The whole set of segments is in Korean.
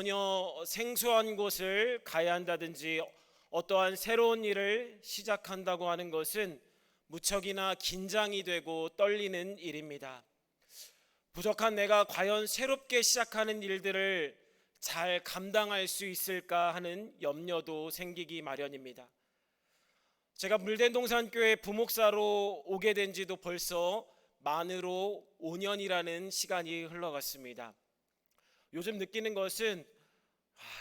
전혀 생소한 곳을 가야 한다든지 어떠한 새로운 일을 시작한다고 하는 것은 무척이나 긴장이 되고 떨리는 일입니다. 부족한 내가 과연 새롭게 시작하는 일들을 잘 감당할 수 있을까 하는 염려도 생기기 마련입니다. 제가 물된동산교회 부목사로 오게 된 지도 벌써 만으로 5년이라는 시간이 흘러갔습니다. 요즘 느끼는 것은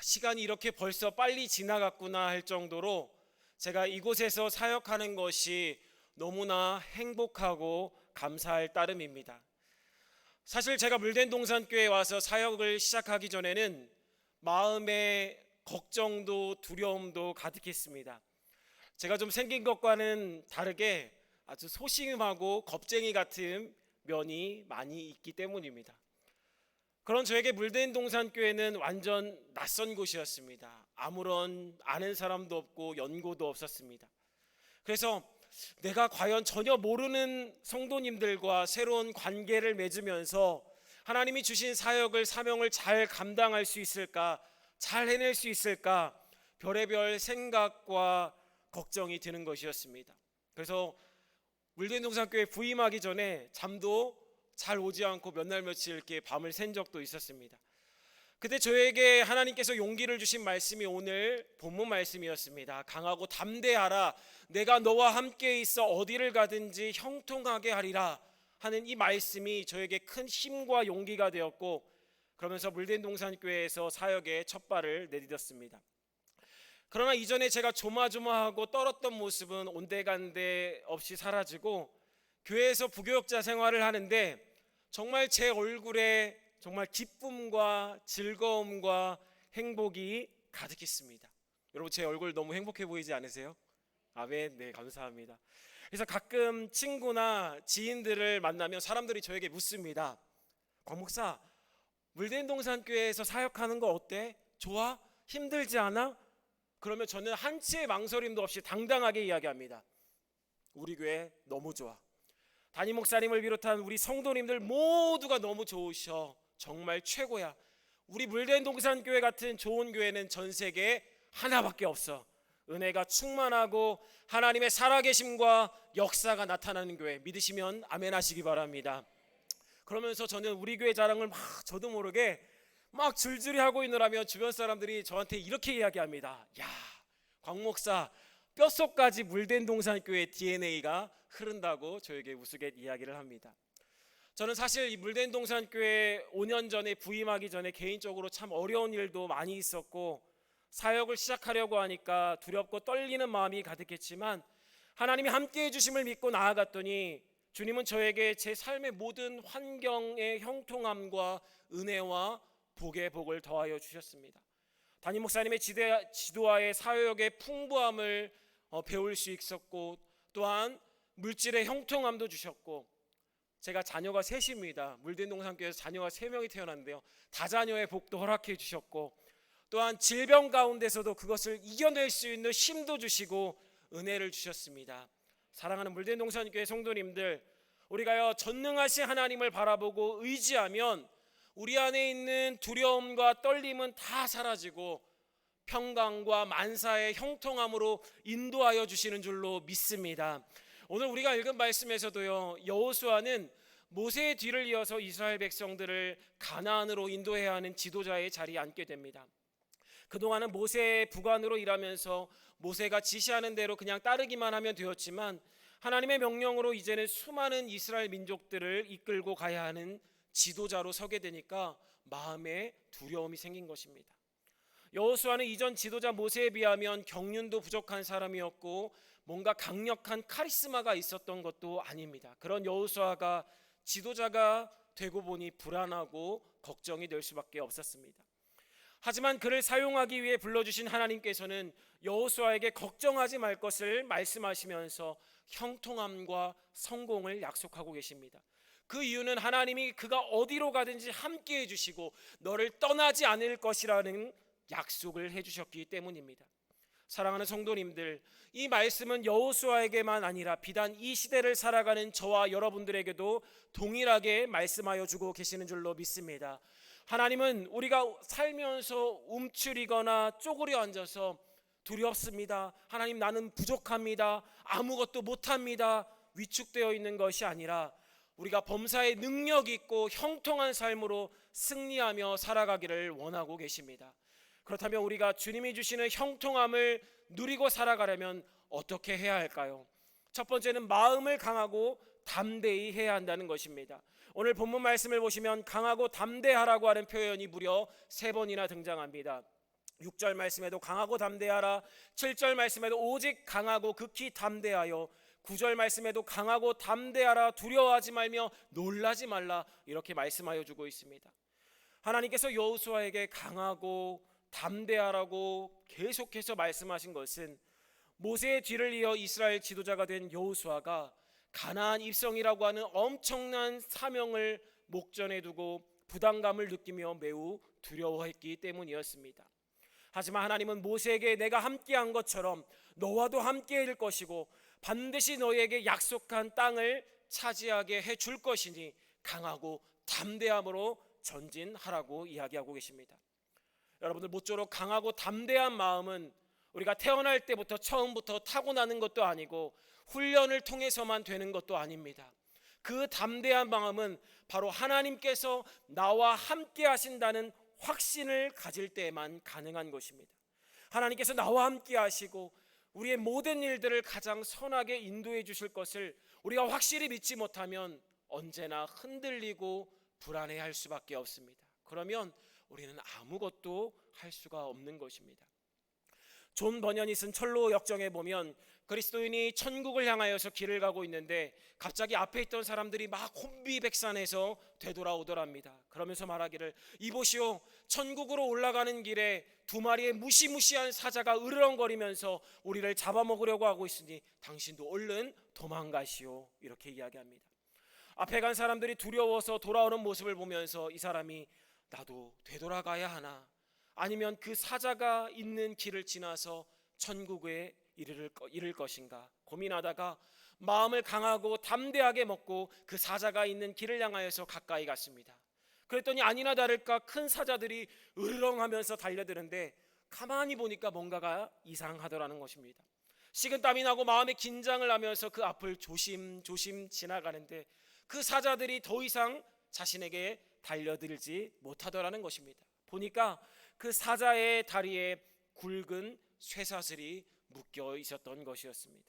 시간이 이렇게 벌써 빨리 지나갔구나 할 정도로 제가 이곳에서 사역하는 것이 너무나 행복하고 감사할 따름입니다. 사실 제가 물된동산교회에 와서 사역을 시작하기 전에는 마음에 걱정도 두려움도 가득했습니다. 제가 좀 생긴 것과는 다르게 아주 소심하고 겁쟁이 같은 면이 많이 있기 때문입니다. 그런 저에게 물된동산교회는 완전 낯선 곳이었습니다. 아무런 아는 사람도 없고 연고도 없었습니다. 그래서 내가 과연 전혀 모르는 성도님들과 새로운 관계를 맺으면서 하나님이 주신 사역을 사명을 잘 감당할 수 있을까, 잘 해낼 수 있을까, 별의별 생각과 걱정이 드는 것이었습니다. 그래서 물된동산교회 부임하기 전에 잠도 잘 오지 않고 몇 날 며칠 이렇게 밤을 샌 적도 있었습니다. 그때 저에게 하나님께서 용기를 주신 말씀이 오늘 본문 말씀이었습니다. 강하고 담대하라, 내가 너와 함께 있어 어디를 가든지 형통하게 하리라 하는 이 말씀이 저에게 큰 힘과 용기가 되었고, 그러면서 물된동산교회에서 사역의 첫 발을 내디뎠습니다. 그러나 이전에 제가 조마조마하고 떨었던 모습은 온데간데 없이 사라지고 교회에서 부교역자 생활을 하는데 정말 제 얼굴에 정말 기쁨과 즐거움과 행복이 가득했습니다. 여러분, 제 얼굴 너무 행복해 보이지 않으세요? 아멘. 네, 감사합니다. 그래서 가끔 친구나 지인들을 만나면 사람들이 저에게 묻습니다. 곽 목사, 물된동산교회에서 사역하는 거 어때? 좋아? 힘들지 않아? 그러면 저는 한치의 망설임도 없이 당당하게 이야기합니다. 우리 교회 너무 좋아. 담임 목사님을 비롯한 우리 성도님들 모두가 너무 좋으셔. 정말 최고야. 우리 물된동산교회 같은 좋은 교회는 전 세계에 하나밖에 없어. 은혜가 충만하고 하나님의 살아계심과 역사가 나타나는 교회, 믿으시면 아멘 하시기 바랍니다. 그러면서 저는 우리 교회 자랑을 저도 모르게 막 줄줄이 하고 있느라면 주변 사람들이 저한테 이렇게 이야기합니다. 야, 곽 목사 뼛속까지 물된동산교회 DNA가 흐른다고 저에게 우스갯 이야기를 합니다. 저는 사실 이 물된동산교회 5년 전에 부임하기 전에 개인적으로 참 어려운 일도 많이 있었고 사역을 시작하려고 하니까 두렵고 떨리는 마음이 가득했지만 하나님이 함께해 주심을 믿고 나아갔더니 주님은 저에게 제 삶의 모든 환경의 형통함과 은혜와 복의 복을 더하여 주셨습니다. 담임 목사님의 지도하에 사역의 풍부함을 배울 수 있었고, 또한 물질의 형통함도 주셨고, 제가 자녀가 셋입니다. 물된동산교회에서 자녀가 3명이 태어났는데요, 다자녀의 복도 허락해 주셨고, 또한 질병 가운데서도 그것을 이겨낼 수 있는 힘도 주시고 은혜를 주셨습니다. 사랑하는 물된동산교회 성도님들, 우리가요 전능하신 하나님을 바라보고 의지하면 우리 안에 있는 두려움과 떨림은 다 사라지고 평강과 만사의 형통함으로 인도하여 주시는 줄로 믿습니다. 오늘 우리가 읽은 말씀에서도요, 여호수아는 모세의 뒤를 이어서 이스라엘 백성들을 가나안으로 인도해야 하는 지도자의 자리에 앉게 됩니다. 그동안은 모세의 부관으로 일하면서 모세가 지시하는 대로 그냥 따르기만 하면 되었지만 하나님의 명령으로 이제는 수많은 이스라엘 민족들을 이끌고 가야 하는 지도자로 서게 되니까 마음에 두려움이 생긴 것입니다. 여호수아는 이전 지도자 모세에 비하면 경륜도 부족한 사람이었고 뭔가 강력한 카리스마가 있었던 것도 아닙니다. 그런 여호수아가 지도자가 되고 보니 불안하고 걱정이 될 수밖에 없었습니다. 하지만 그를 사용하기 위해 불러주신 하나님께서는 여호수아에게 걱정하지 말 것을 말씀하시면서 형통함과 성공을 약속하고 계십니다. 그 이유는 하나님이 그가 어디로 가든지 함께 해주시고 너를 떠나지 않을 것이라는 약속을 해주셨기 때문입니다. 사랑하는 성도님들, 이 말씀은 여호수아에게만 아니라 비단 이 시대를 살아가는 저와 여러분들에게도 동일하게 말씀하여 주고 계시는 줄로 믿습니다. 하나님은 우리가 살면서 움츠리거나 쪼그려 앉아서 두렵습니다, 하나님 나는 부족합니다, 아무것도 못합니다, 위축되어 있는 것이 아니라 우리가 범사에 능력 있고 형통한 삶으로 승리하며 살아가기를 원하고 계십니다. 그렇다면 우리가 주님이 주시는 형통함을 누리고 살아가려면 어떻게 해야 할까요? 첫 번째는 마음을 강하고 담대히 해야 한다는 것입니다. 오늘 본문 말씀을 보시면 강하고 담대하라고 하는 표현이 무려 3번이나 등장합니다. 6절 말씀에도 강하고 담대하라, 7절 말씀에도 오직 강하고 극히 담대하여, 9절 말씀에도 강하고 담대하라, 두려워하지 말며 놀라지 말라, 이렇게 말씀하여 주고 있습니다. 하나님께서 여호수아에게 강하고 담대하라고 계속해서 말씀하신 것은 모세의 뒤를 이어 이스라엘 지도자가 된 여호수아가 가나안 입성이라고 하는 엄청난 사명을 목전에 두고 부담감을 느끼며 매우 두려워했기 때문이었습니다. 하지만 하나님은 모세에게 내가 함께한 것처럼 너와도 함께할 것이고 반드시 너에게 약속한 땅을 차지하게 해줄 것이니 강하고 담대함으로 전진하라고 이야기하고 계십니다. 여러분들, 모쪼록 강하고 담대한 마음은 우리가 태어날 때부터 처음부터 타고나는 것도 아니고 훈련을 통해서만 되는 것도 아닙니다. 그 담대한 마음은 바로 하나님께서 나와 함께 하신다는 확신을 가질 때에만 가능한 것입니다. 하나님께서 나와 함께 하시고 우리의 모든 일들을 가장 선하게 인도해 주실 것을 우리가 확실히 믿지 못하면 언제나 흔들리고 불안해할 수밖에 없습니다. 그러면 우리는 아무것도 할 수가 없는 것입니다. 존 버년이 쓴 철로 역정에 보면 그리스도인이 천국을 향하여서 길을 가고 있는데 갑자기 앞에 있던 사람들이 막 혼비백산해서 되돌아오더랍니다. 그러면서 말하기를, 이보시오, 천국으로 올라가는 길에 2마리의 무시무시한 사자가 으르렁거리면서 우리를 잡아먹으려고 하고 있으니 당신도 얼른 도망가시오, 이렇게 이야기합니다. 앞에 간 사람들이 두려워서 돌아오는 모습을 보면서 이 사람이 나도 되돌아가야 하나, 아니면 그 사자가 있는 길을 지나서 천국에 이를 것인가 고민하다가 마음을 강하고 담대하게 먹고 그 사자가 있는 길을 향하여서 가까이 갔습니다. 그랬더니 아니나 다를까 큰 사자들이 으르렁하면서 달려드는데 가만히 보니까 뭔가가 이상하더라는 것입니다. 식은땀이 나고 마음에 긴장을 하면서 그 앞을 조심조심 지나가는데 그 사자들이 더 이상 자신에게 달려들지 못하더라는 것입니다. 보니까 그 사자의 다리에 굵은 쇠사슬이 묶여 있었던 것이었습니다.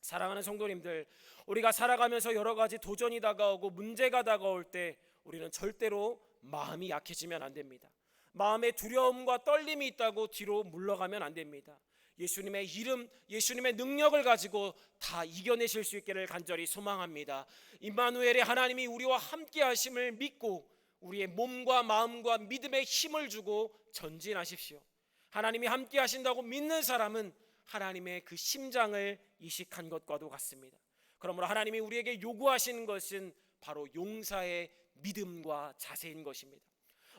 사랑하는 성도님들, 우리가 살아가면서 여러 가지 도전이 다가오고 문제가 다가올 때 우리는 절대로 마음이 약해지면 안 됩니다. 마음에 두려움과 떨림이 있다고 뒤로 물러가면 안 됩니다. 예수님의 이름, 예수님의 능력을 가지고 다 이겨내실 수 있기를 간절히 소망합니다. 임마누엘의 하나님이 우리와 함께 하심을 믿고 우리의 몸과 마음과 믿음에 힘을 주고 전진하십시오. 하나님이 함께 하신다고 믿는 사람은 하나님의 그 심장을 이식한 것과도 같습니다. 그러므로 하나님이 우리에게 요구하시는 것은 바로 용사의 믿음과 자세인 것입니다.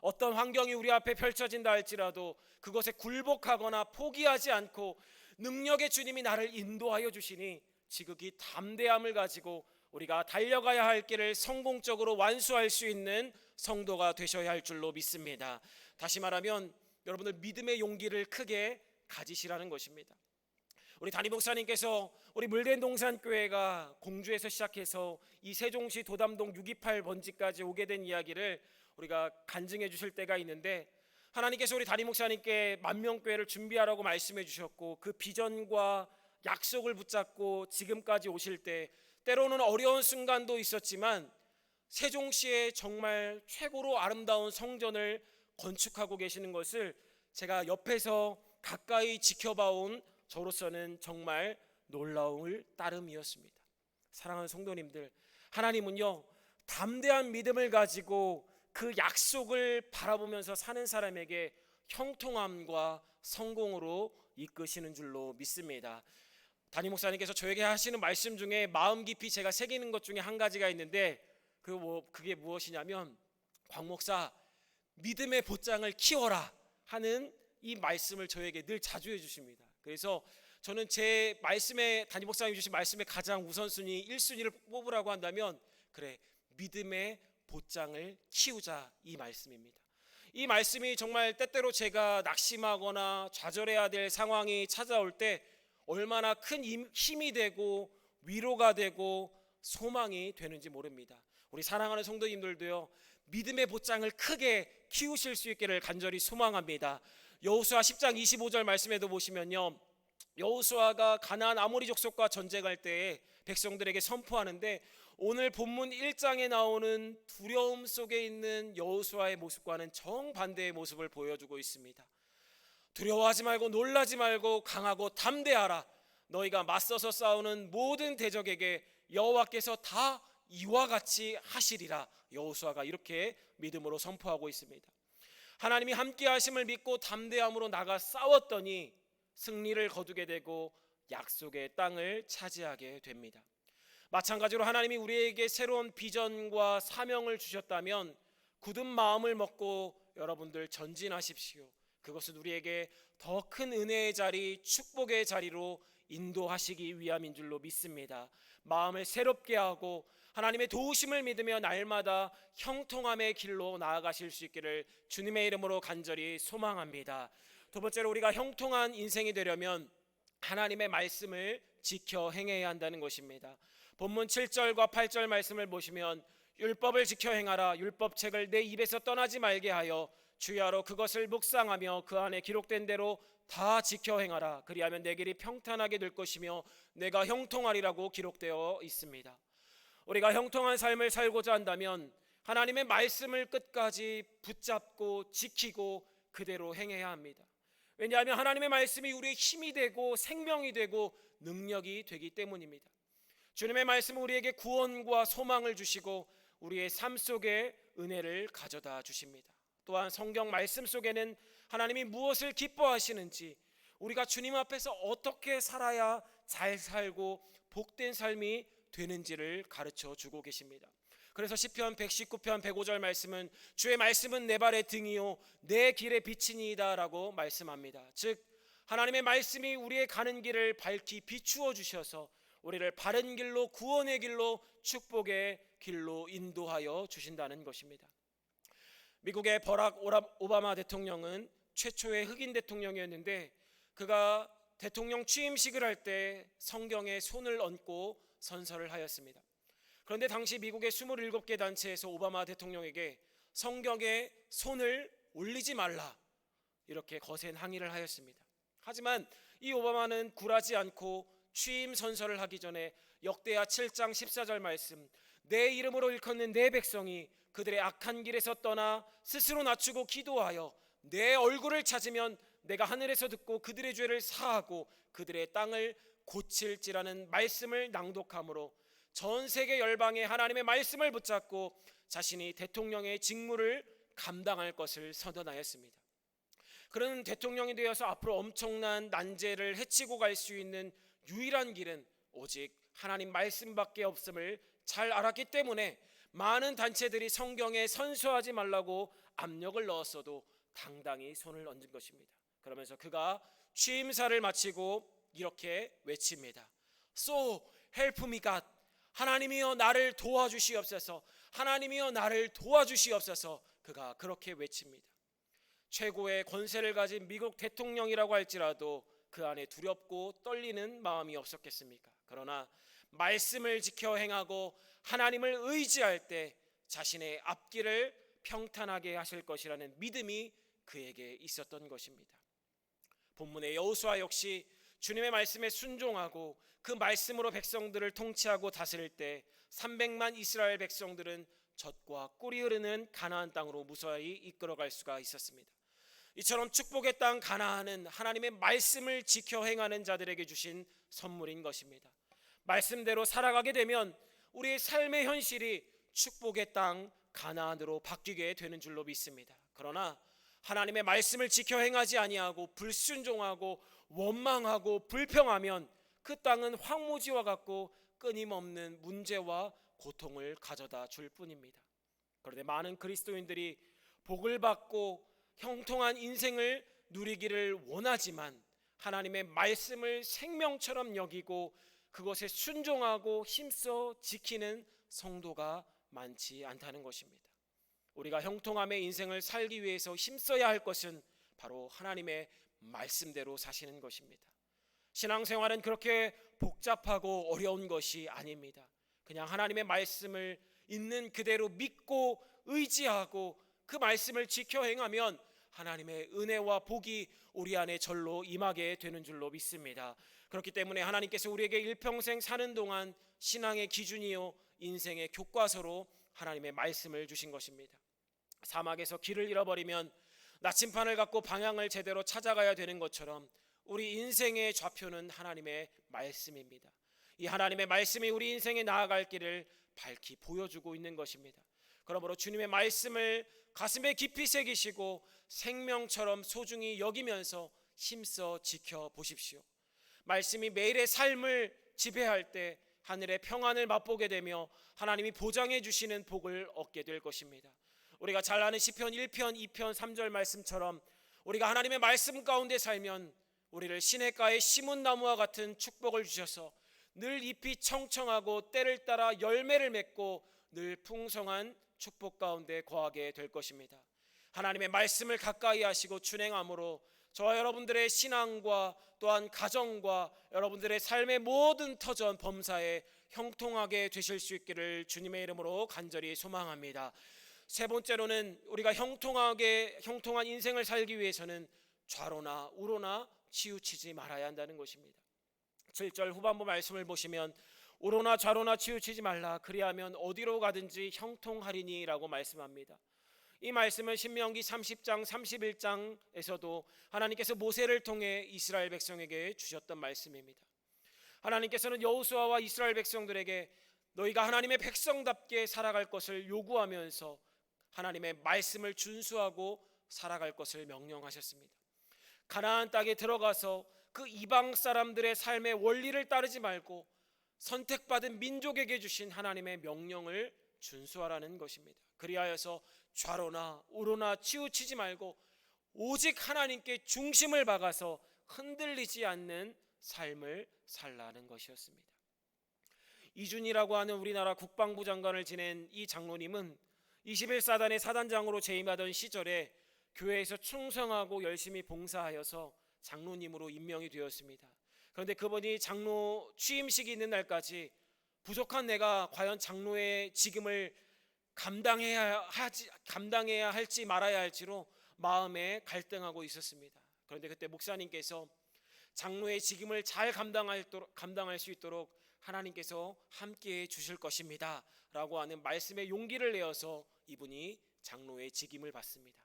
어떤 환경이 우리 앞에 펼쳐진다 할지라도 그것에 굴복하거나 포기하지 않고 능력의 주님이 나를 인도하여 주시니 지극히 담대함을 가지고 우리가 달려가야 할 길을 성공적으로 완수할 수 있는 성도가 되셔야 할 줄로 믿습니다. 다시 말하면 여러분들 믿음의 용기를 크게 가지시라는 것입니다. 우리 담임 목사님께서 우리 물된동산교회가 공주에서 시작해서 이 세종시 도담동 628번지까지 오게 된 이야기를 우리가 간증해 주실 때가 있는데, 하나님께서 우리 담임 목사님께 만명교회를 준비하라고 말씀해 주셨고 그 비전과 약속을 붙잡고 지금까지 오실 때 때로는 어려운 순간도 있었지만 세종시의 정말 최고로 아름다운 성전을 건축하고 계시는 것을 제가 옆에서 가까이 지켜봐온 저로서는 정말 놀라울 따름이었습니다. 사랑하는 성도님들, 하나님은요 담대한 믿음을 가지고 그 약속을 바라보면서 사는 사람에게 형통함과 성공으로 이끄시는 줄로 믿습니다. 담임 목사님께서 저에게 하시는 말씀 중에 마음 깊이 제가 새기는 것 중에 한 가지가 있는데 그게 무엇이냐면, 광 목사 믿음의 보장을 키워라 하는 이 말씀을 저에게 늘 자주 해주십니다. 그래서 저는 제 말씀에, 담임 목사님이 주신 말씀의 가장 우선순위 1순위를 뽑으라고 한다면 그래, 믿음의 보장을 키우자, 이 말씀입니다. 이 말씀이 정말 때때로 제가 낙심하거나 좌절해야 될 상황이 찾아올 때 얼마나 큰 힘이 되고 위로가 되고 소망이 되는지 모릅니다. 우리 사랑하는 성도님들도요, 믿음의 보장을 크게 키우실 수 있기를 간절히 소망합니다. 여호수아 10장 25절 말씀에도 보시면요, 여호수아가 가나안 아모리 족속과 전쟁할 때에 백성들에게 선포하는데, 오늘 본문 1장에 나오는 두려움 속에 있는 여호수아의 모습과는 정반대의 모습을 보여주고 있습니다. 두려워하지 말고 놀라지 말고 강하고 담대하라. 너희가 맞서서 싸우는 모든 대적에게 여호와께서 다 이와 같이 하시리라. 여호수아가 이렇게 믿음으로 선포하고 있습니다. 하나님이 함께 하심을 믿고 담대함으로 나가 싸웠더니 승리를 거두게 되고 약속의 땅을 차지하게 됩니다. 마찬가지로 하나님이 우리에게 새로운 비전과 사명을 주셨다면 굳은 마음을 먹고 여러분들 전진하십시오. 그것은 우리에게 더 큰 은혜의 자리, 축복의 자리로 인도하시기 위함인 줄로 믿습니다. 마음을 새롭게 하고 하나님의 도우심을 믿으며 날마다 형통함의 길로 나아가실 수 있기를 주님의 이름으로 간절히 소망합니다. 두 번째로, 우리가 형통한 인생이 되려면 하나님의 말씀을 지켜 행해야 한다는 것입니다. 본문 7절과 8절 말씀을 보시면, 율법을 지켜 행하라. 율법책을 내 입에서 떠나지 말게 하여 주야로 그것을 묵상하며 그 안에 기록된 대로 다 지켜 행하라. 그리하면 내 길이 평탄하게 될 것이며 내가 형통하리라고 기록되어 있습니다. 우리가 형통한 삶을 살고자 한다면 하나님의 말씀을 끝까지 붙잡고 지키고 그대로 행해야 합니다. 왜냐하면 하나님의 말씀이 우리의 힘이 되고 생명이 되고 능력이 되기 때문입니다. 주님의 말씀은 우리에게 구원과 소망을 주시고 우리의 삶 속에 은혜를 가져다 주십니다. 또한 성경 말씀 속에는 하나님이 무엇을 기뻐하시는지, 우리가 주님 앞에서 어떻게 살아야 잘 살고 복된 삶이 되는지를 가르쳐 주고 계십니다. 그래서 시편 119편 105절 말씀은 주의 말씀은 내 발의 등이요 내 길의 빛이니이다 라고 말씀합니다. 즉 하나님의 말씀이 우리의 가는 길을 밝히 비추어 주셔서 우리를 바른 길로, 구원의 길로, 축복의 길로 인도하여 주신다는 것입니다. 미국의 버락 오바마 대통령은 최초의 흑인 대통령이었는데, 그가 대통령 취임식을 할 때 성경에 손을 얹고 선서를 하였습니다. 그런데 당시 미국의 27개 단체에서 오바마 대통령에게 성경에 손을 올리지 말라, 이렇게 거센 항의를 하였습니다. 하지만 이 오바마는 굴하지 않고 취임 선서를 하기 전에 역대하 7장 14절 말씀, 내 이름으로 일컫는 내 백성이 그들의 악한 길에서 떠나 스스로 낮추고 기도하여 내 얼굴을 찾으면 내가 하늘에서 듣고 그들의 죄를 사하고 그들의 땅을 고칠지라는 말씀을 낭독함으로 전 세계 열방에 하나님의 말씀을 붙잡고 자신이 대통령의 직무를 감당할 것을 선언하였습니다. 그런 대통령이 되어서 앞으로 엄청난 난제를 헤치고 갈 수 있는 유일한 길은 오직 하나님 말씀밖에 없음을 잘 알았기 때문에 많은 단체들이 성경에 선서하지 말라고 압력을 넣었어도 당당히 손을 얹은 것입니다. 그러면서 그가 취임사를 마치고 이렇게 외칩니다. So help me God. 하나님이여 나를 도와주시옵소서. 하나님이여 나를 도와주시옵소서. 그가 그렇게 외칩니다. 최고의 권세를 가진 미국 대통령이라고 할지라도 그 안에 두렵고 떨리는 마음이 없었겠습니까? 그러나 말씀을 지켜 행하고 하나님을 의지할 때 자신의 앞길을 평탄하게 하실 것이라는 믿음이 그에게 있었던 것입니다. 본문의 여호수아 역시 주님의 말씀에 순종하고 그 말씀으로 백성들을 통치하고 다스릴 때 300만 이스라엘 백성들은 젖과 꿀이 흐르는 가나안 땅으로 무사히 이끌어갈 수가 있었습니다. 이처럼 축복의 땅 가나안은 하나님의 말씀을 지켜 행하는 자들에게 주신 선물인 것입니다. 말씀대로 살아가게 되면 우리의 삶의 현실이 축복의 땅 가나안으로 바뀌게 되는 줄로 믿습니다. 그러나 하나님의 말씀을 지켜 행하지 아니하고 불순종하고 원망하고 불평하면 그 땅은 황무지와 같고 끊임없는 문제와 고통을 가져다 줄 뿐입니다. 그런데 많은 그리스도인들이 복을 받고 형통한 인생을 누리기를 원하지만 하나님의 말씀을 생명처럼 여기고 그것에 순종하고 힘써 지키는 성도가 많지 않다는 것입니다. 우리가 형통함의 인생을 살기 위해서 힘써야 할 것은 바로 하나님의 말씀대로 사시는 것입니다. 신앙생활은 그렇게 복잡하고 어려운 것이 아닙니다. 그냥 하나님의 말씀을 있는 그대로 믿고 의지하고 그 말씀을 지켜 행하면 하나님의 은혜와 복이 우리 안에 절로 임하게 되는 줄로 믿습니다. 그렇기 때문에 하나님께서 우리에게 일평생 사는 동안 신앙의 기준이요 인생의 교과서로 하나님의 말씀을 주신 것입니다. 사막에서 길을 잃어버리면 나침판을 갖고 방향을 제대로 찾아가야 되는 것처럼 우리 인생의 좌표는 하나님의 말씀입니다. 이 하나님의 말씀이 우리 인생에 나아갈 길을 밝히 보여주고 있는 것입니다. 그러므로 주님의 말씀을 가슴에 깊이 새기시고 생명처럼 소중히 여기면서 힘써 지켜보십시오. 말씀이 매일의 삶을 지배할 때 하늘의 평안을 맛보게 되며 하나님이 보장해 주시는 복을 얻게 될 것입니다. 우리가 잘 아는 시편 1편, 2편, 3절 말씀처럼 우리가 하나님의 말씀 가운데 살면 우리를 시냇가의 심은 나무와 같은 축복을 주셔서 늘 잎이 청청하고 때를 따라 열매를 맺고 늘 풍성한 축복 가운데 거하게 될 것입니다. 하나님의 말씀을 가까이 하시고 준행함으로 저와 여러분들의 신앙과 또한 가정과 여러분들의 삶의 모든 터전 범사에 형통하게 되실 수 있기를 주님의 이름으로 간절히 소망합니다. 세 번째로는 우리가 형통한 인생을 살기 위해서는 좌로나 우로나 치우치지 말아야 한다는 것입니다. 7절 후반부 말씀을 보시면 우로나 좌로나 치우치지 말라 그리하면 어디로 가든지 형통하리니 라고 말씀합니다. 이 말씀은 신명기 30장 31장에서도 하나님께서 모세를 통해 이스라엘 백성에게 주셨던 말씀입니다. 하나님께서는 여호수아와 이스라엘 백성들에게 너희가 하나님의 백성답게 살아갈 것을 요구하면서 하나님의 말씀을 준수하고 살아갈 것을 명령하셨습니다. 가나안 땅에 들어가서 그 이방 사람들의 삶의 원리를 따르지 말고 선택받은 민족에게 주신 하나님의 명령을 준수하라는 것입니다. 그리하여서 좌로나 우로나 치우치지 말고 오직 하나님께 중심을 박아서 흔들리지 않는 삶을 살라는 것이었습니다. 이준이라고 하는 우리나라 국방부 장관을 지낸 이 장로님은 21사단의 사단장으로 재임하던 시절에 교회에서 충성하고 열심히 봉사하여서 장로님으로 임명이 되었습니다. 그런데 그분이 장로 취임식이 있는 날까지 부족한 내가 과연 장로의 직임을 감당해야 할지 말아야 할지로 마음에 갈등하고 있었습니다. 그런데 그때 목사님께서 장로의 직임을 잘 감당할 수 있도록 하나님께서 함께해 주실 것입니다 라고 하는 말씀에 용기를 내어서 이분이 장로의 직임을 받습니다.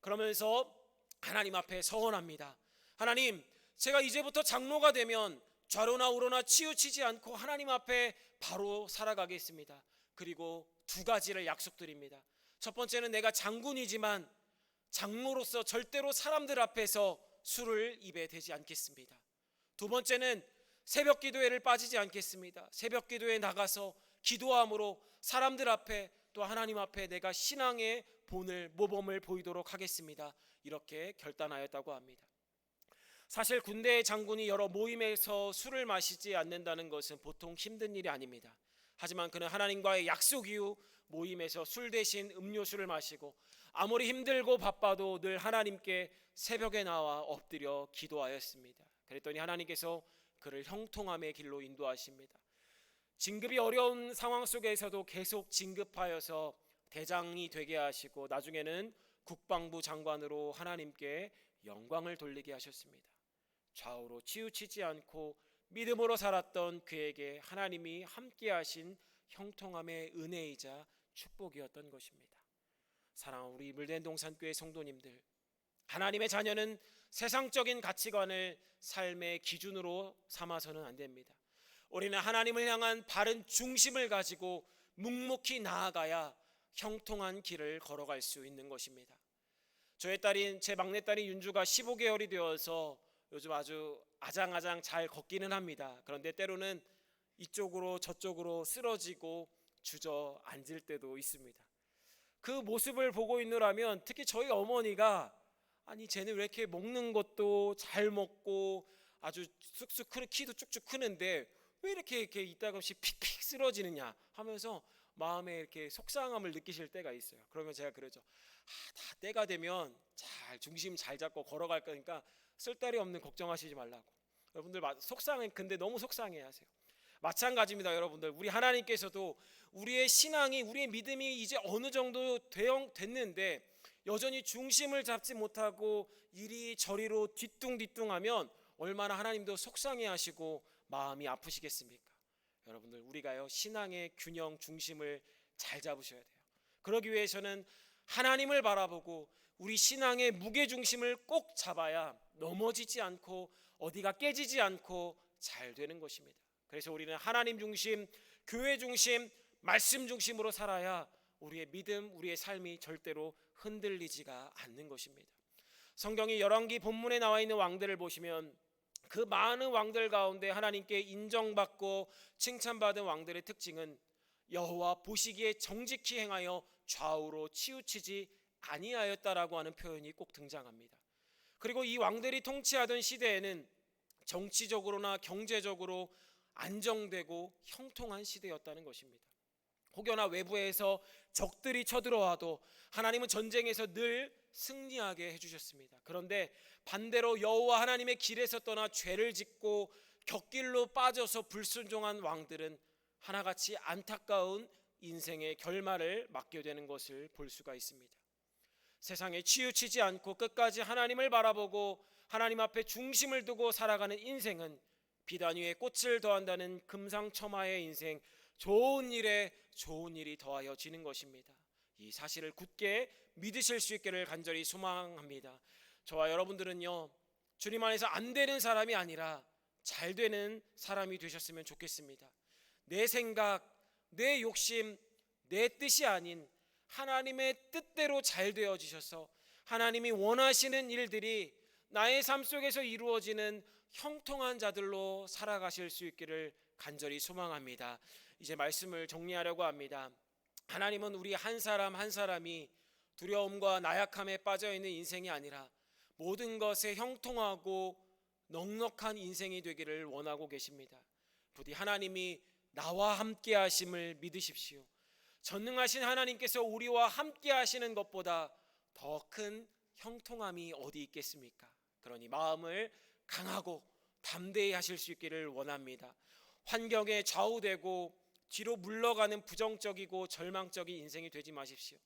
그러면서 하나님 앞에 서원합니다. 하나님, 제가 이제부터 장로가 되면 좌로나 우로나 치우치지 않고 하나님 앞에 바로 살아가겠습니다. 그리고 두 가지를 약속드립니다. 첫 번째는 내가 장군이지만 장로로서 절대로 사람들 앞에서 술을 입에 대지 않겠습니다. 두 번째는 새벽 기도회를 빠지지 않겠습니다. 새벽 기도회에 나가서 기도함으로 사람들 앞에 또 하나님 앞에 내가 신앙의 본을 모범을 보이도록 하겠습니다. 이렇게 결단하였다고 합니다. 사실 군대의 장군이 여러 모임에서 술을 마시지 않는다는 것은 보통 힘든 일이 아닙니다. 하지만 그는 하나님과의 약속 이후 모임에서 술 대신 음료수를 마시고 아무리 힘들고 바빠도 늘 하나님께 새벽에 나와 엎드려 기도하였습니다. 그랬더니 하나님께서 그를 형통함의 길로 인도하십니다. 진급이 어려운 상황 속에서도 계속 진급하여서 대장이 되게 하시고 나중에는 국방부 장관으로 하나님께 영광을 돌리게 하셨습니다. 좌우로 치우치지 않고 믿음으로 살았던 그에게 하나님이 함께하신 형통함의 은혜이자 축복이었던 것입니다. 사랑하는 우리 물된 동산교회 성도님들, 하나님의 자녀는 세상적인 가치관을 삶의 기준으로 삼아서는 안 됩니다. 우리는 하나님을 향한 바른 중심을 가지고 묵묵히 나아가야 형통한 길을 걸어갈 수 있는 것입니다. 제 막내딸인 윤주가 15개월이 되어서 요즘 아주 아장아장 잘 걷기는 합니다. 그런데 때로는 이쪽으로 저쪽으로 쓰러지고 주저앉을 때도 있습니다. 그 모습을 보고 있느라면 특히 저희 어머니가 아니 쟤는 왜 이렇게 먹는 것도 잘 먹고 아주 쑥쑥 키도 쭉쭉 크는데 왜 이렇게 이따가 없이 픽픽 쓰러지느냐 하면서 마음에 이렇게 속상함을 느끼실 때가 있어요. 그러면 제가 그러죠. 다 때가 되면 중심 잘 잡고 걸어갈 거니까 쓸데리 없는 걱정하시지 말라고. 여러분들 속상해, 근데 너무 속상해 하세요. 마찬가지입니다. 여러분들, 우리 하나님께서도 우리의 신앙이, 우리의 믿음이 이제 어느 정도 됐는데 여전히 중심을 잡지 못하고 이리저리로 뒤뚱뒤뚱하면 얼마나 하나님도 속상해 하시고 마음이 아프시겠습니까? 여러분들, 우리가요 신앙의 균형, 중심을 잘 잡으셔야 돼요. 그러기 위해서는 하나님을 바라보고 우리 신앙의 무게중심을 꼭 잡아야 넘어지지 않고 어디가 깨지지 않고 잘 되는 것입니다. 그래서 우리는 하나님 중심, 교회 중심, 말씀 중심으로 살아야 우리의 믿음, 우리의 삶이 절대로 흔들리지가 않는 것입니다. 성경이 열왕기 본문에 나와 있는 왕들을 보시면 그 많은 왕들 가운데 하나님께 인정받고 칭찬받은 왕들의 특징은 여호와 보시기에 정직히 행하여 좌우로 치우치지 아니하였다라고 하는 표현이 꼭 등장합니다. 그리고 이 왕들이 통치하던 시대에는 정치적으로나 경제적으로 안정되고 형통한 시대였다는 것입니다. 혹여나 외부에서 적들이 쳐들어와도 하나님은 전쟁에서 늘 승리하게 해주셨습니다. 그런데 반대로 여호와 하나님의 길에서 떠나 죄를 짓고 곁길로 빠져서 불순종한 왕들은 하나같이 안타까운 인생의 결말을 맞게 되는 것을 볼 수가 있습니다. 세상에 치우치지 않고 끝까지 하나님을 바라보고 하나님 앞에 중심을 두고 살아가는 인생은 비단 위에 꽃을 더한다는 금상첨화의 인생, 좋은 일에 좋은 일이 더하여지는 것입니다. 이 사실을 굳게 믿으실 수 있기를 간절히 소망합니다. 저와 여러분들은요 주님 안에서 안 되는 사람이 아니라 잘 되는 사람이 되셨으면 좋겠습니다. 내 생각, 내 욕심, 내 뜻이 아닌 하나님의 뜻대로 잘 되어지셔서 하나님이 원하시는 일들이 나의 삶 속에서 이루어지는 형통한 자들로 살아가실 수 있기를 간절히 소망합니다. 이제 말씀을 정리하려고 합니다. 하나님은 우리 한 사람 한 사람이 두려움과 나약함에 빠져있는 인생이 아니라 모든 것에 형통하고 넉넉한 인생이 되기를 원하고 계십니다. 부디 하나님이 나와 함께 하심을 믿으십시오. 전능하신 하나님께서 우리와 함께 하시는 것보다 더 큰 형통함이 어디 있겠습니까? 그러니 마음을 강하고 담대히 하실 수 있기를 원합니다. 환경에 좌우되고 뒤로 물러가는 부정적이고 절망적인 인생이 되지 마십시오.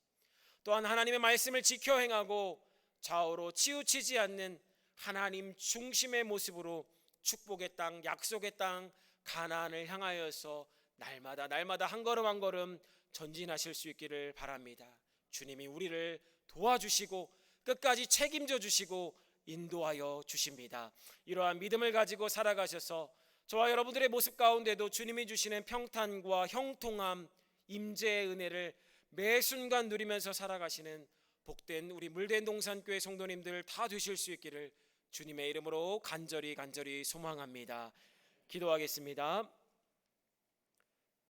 또한 하나님의 말씀을 지켜 행하고 좌우로 치우치지 않는 하나님 중심의 모습으로 축복의 땅, 약속의 땅 가나안을 향하여서 날마다 한 걸음 한 걸음 전진하실 수 있기를 바랍니다. 주님이 우리를 도와주시고 끝까지 책임져 주시고 인도하여 주십니다. 이러한 믿음을 가지고 살아가셔서 저와 여러분들의 모습 가운데도 주님이 주시는 평탄과 형통함, 임재의 은혜를 매 순간 누리면서 살아가시는 복된 우리 물된 동산교회 성도님들 다 되실 수 있기를 주님의 이름으로 간절히 소망합니다. 기도하겠습니다.